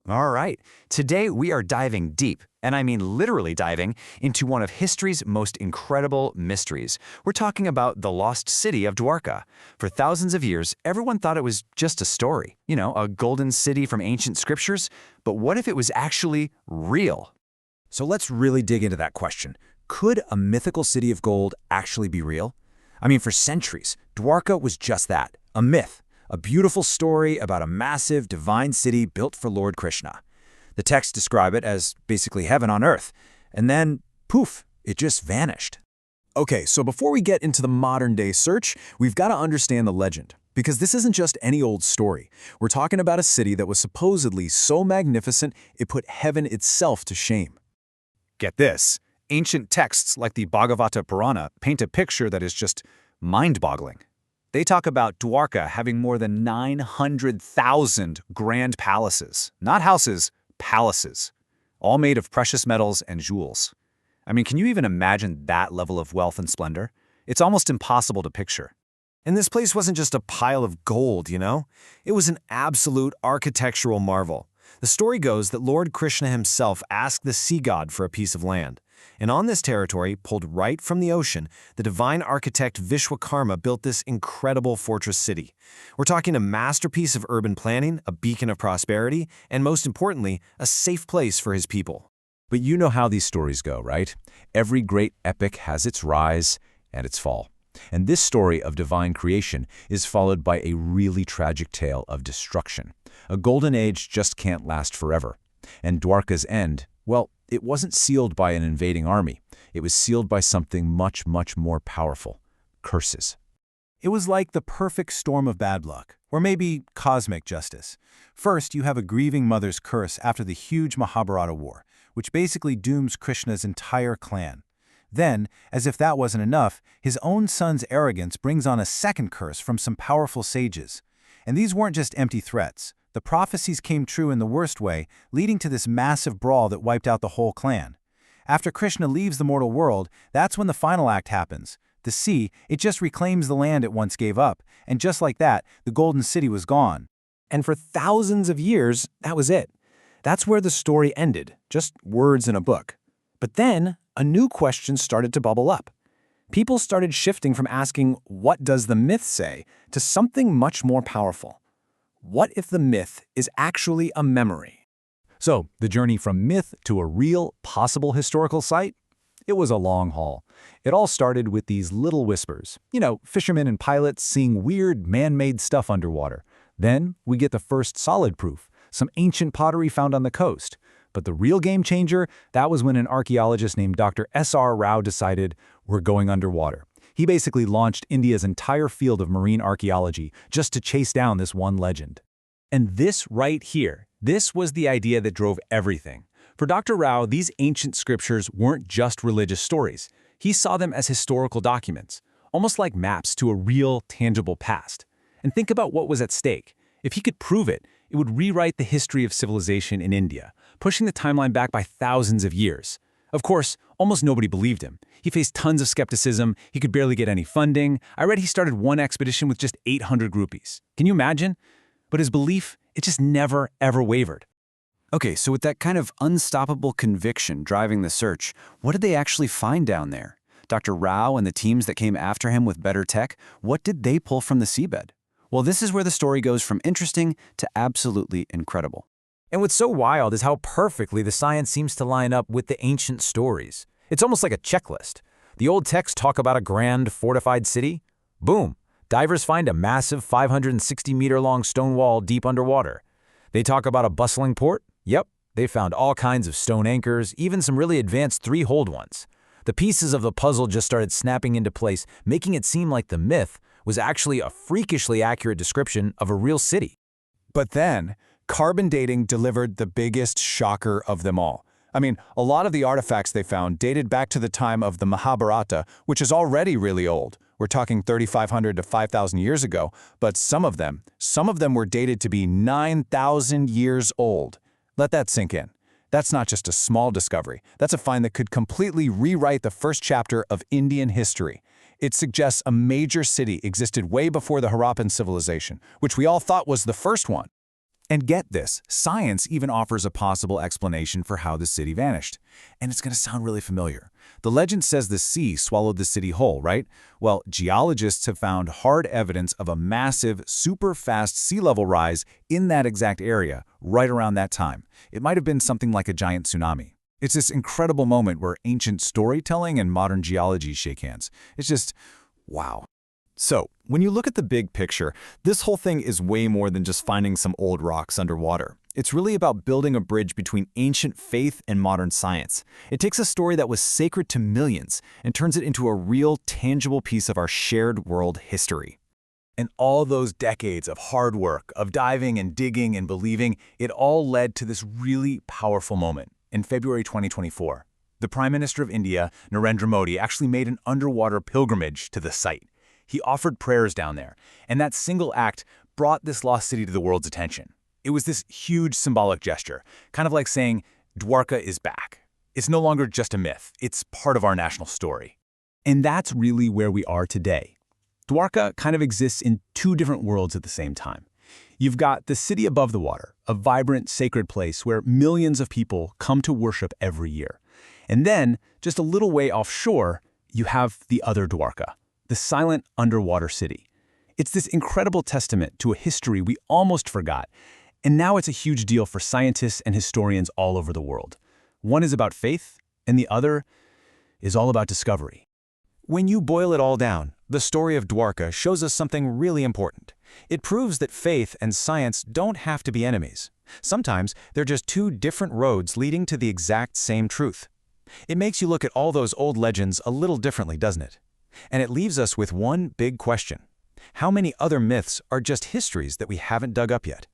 All right, today we are diving deep, and I mean literally diving, into one of history's most incredible mysteries. We're talking about the lost city of Dwarka. For thousands of years, everyone thought it was just a story, a golden city from ancient scriptures. But what if it was actually real? So let's really dig into that question. Could a mythical city of gold actually be real? I mean, for centuries, Dwarka was just that, a myth, a beautiful story about a massive, divine city built for Lord Krishna. The texts describe it as basically heaven on earth, and then, poof, it just vanished. Okay, so before we get into the modern-day search, we've got to understand the legend. Because this isn't just any old story. We're talking about a city that was supposedly so magnificent it put heaven itself to shame. Get this, ancient texts like the Bhagavata Purana paint a picture that is just mind-boggling. They talk about Dwarka having more than 900,000 grand palaces. Not houses, palaces. All made of precious metals and jewels. I mean, can you even imagine that level of wealth and splendor? It's almost impossible to picture. And this place wasn't just a pile of gold, It was an absolute architectural marvel. The story goes that Lord Krishna himself asked the sea god for a piece of land. And on this territory, pulled right from the ocean, the divine architect Vishwakarma built this incredible fortress city. We're talking a masterpiece of urban planning, a beacon of prosperity, and most importantly, a safe place for his people. But you know how these stories go, right? Every great epic has its rise and its fall. And this story of divine creation is followed by a really tragic tale of destruction. A golden age just can't last forever. And Dwarka's end, well, it wasn't sealed by an invading army. It was sealed by something much, much more powerful: curses. It was like the perfect storm of bad luck, or maybe cosmic justice. First, you have a grieving mother's curse after the huge Mahabharata war, which basically dooms Krishna's entire clan. Then, as if that wasn't enough, his own son's arrogance brings on a second curse from some powerful sages. And these weren't just empty threats. The prophecies came true in the worst way, leading to this massive brawl that wiped out the whole clan. After Krishna leaves the mortal world, that's when the final act happens. The sea, it just reclaims the land it once gave up, and just like that, the golden city was gone. And for thousands of years, that was it. That's where the story ended, just words in a book. But then, a new question started to bubble up. People started shifting from asking, "What does the myth say?" to something much more powerful. What if the myth is actually a memory? So, the journey from myth to a real, possible historical site? It was a long haul. It all started with these little whispers. Fishermen and pilots seeing weird, man-made stuff underwater. Then, we get the first solid proof, some ancient pottery found on the coast. But the real game changer, that was when an archaeologist named Dr. S.R. Rao decided, we're going underwater. He basically launched India's entire field of marine archaeology just to chase down this one legend. And this right here, this was the idea that drove everything. For Dr. Rao, these ancient scriptures weren't just religious stories. He saw them as historical documents, almost like maps to a real, tangible past. And think about what was at stake. If he could prove it, it would rewrite the history of civilization in India, pushing the timeline back by thousands of years. Of course, almost nobody believed him. He faced tons of skepticism, he could barely get any funding. I read he started one expedition with just 800 rupees. Can you imagine? But his belief, it just never, ever wavered. Okay, so with that kind of unstoppable conviction driving the search, what did they actually find down there? Dr. Rao and the teams that came after him with better tech, what did they pull from the seabed? Well, this is where the story goes from interesting to absolutely incredible. And what's so wild is how perfectly the science seems to line up with the ancient stories. It's almost like a checklist. The old texts talk about a grand, fortified city. Boom! Divers find a massive 560-meter-long stone wall deep underwater. They talk about a bustling port. Yep, they found all kinds of stone anchors, even some really advanced three-holed ones. The pieces of the puzzle just started snapping into place, making it seem like the myth was actually a freakishly accurate description of a real city. But then, carbon dating delivered the biggest shocker of them all. I mean, a lot of the artifacts they found dated back to the time of the Mahabharata, which is already really old. We're talking 3,500 to 5,000 years ago, but some of them were dated to be 9,000 years old. Let that sink in. That's not just a small discovery. That's a find that could completely rewrite the first chapter of Indian history. It suggests a major city existed way before the Harappan civilization, which we all thought was the first one. And get this, science even offers a possible explanation for how the city vanished. And it's going to sound really familiar. The legend says the sea swallowed the city whole, right? Well, geologists have found hard evidence of a massive, super fast sea level rise in that exact area, right around that time. It might have been something like a giant tsunami. It's this incredible moment where ancient storytelling and modern geology shake hands. It's just, wow. So, when you look at the big picture, this whole thing is way more than just finding some old rocks underwater. It's really about building a bridge between ancient faith and modern science. It takes a story that was sacred to millions and turns it into a real, tangible piece of our shared world history. And all those decades of hard work, of diving and digging and believing, it all led to this really powerful moment. In February 2024, the Prime Minister of India, Narendra Modi, actually made an underwater pilgrimage to the site. He offered prayers down there, and that single act brought this lost city to the world's attention. It was this huge symbolic gesture, kind of like saying, Dwarka is back. It's no longer just a myth, it's part of our national story. And that's really where we are today. Dwarka kind of exists in two different worlds at the same time. You've got the city above the water, a vibrant, sacred place where millions of people come to worship every year. And then, just a little way offshore, you have the other Dwarka, the silent underwater city. It's this incredible testament to a history we almost forgot, and now it's a huge deal for scientists and historians all over the world. One is about faith, and the other is all about discovery. When you boil it all down, the story of Dwarka shows us something really important. It proves that faith and science don't have to be enemies. Sometimes they're just two different roads leading to the exact same truth. It makes you look at all those old legends a little differently, doesn't it? And it leaves us with one big question. How many other myths are just histories that we haven't dug up yet?